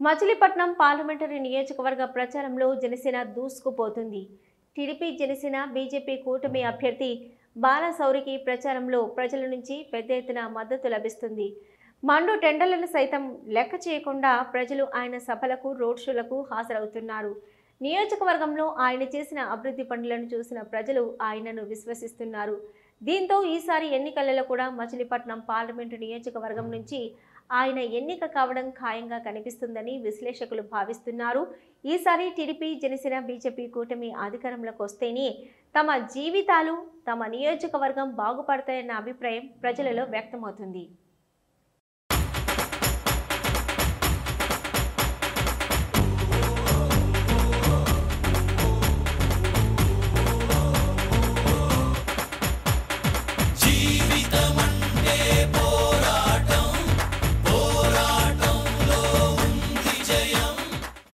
Machilipatnam parliamentary నియోజకవర్గ ప్రచారంలో Janasena దూసుకుపోతుంది. TDP, Janasena, BJP కూటమి అభ్యర్థి బాలశౌరికి ప్రచారంలో ప్రజల నుంచి పెద్ద ఎత్తున మద్దతు లభిస్తుంది. మండు టెండర్లను సైతం లెక్క చేయకుండా ప్రజలు ఆయన సభలకు, రోడ్ షోలకు హాజరవుతున్నారు. నియోజకవర్గంలో ఆయన చేసిన అభివృద్ధి పనులను చూసిన ప్రజలు ఆయనను విశ్వసిస్తున్నారు. దీంతో ఈసారి ఎన్నికలలో కూడా మచిలీపట్నం పార్లమెంటు నియోజకవర్గం నుంచి ఆయన ఎన్నిక కావడం ఖాయంగా కనిపిస్తుందని విశ్లేషకులు భావిస్తున్నారు. ఈసారి టీడీపీ, జనసేన, బీజేపీ కూటమి అధికారంలోకి వస్తేనే తమ జీవితాలు, తమ నియోజకవర్గం బాగుపడతాయన్న అభిప్రాయం ప్రజలలో వ్యక్తమవుతుంది.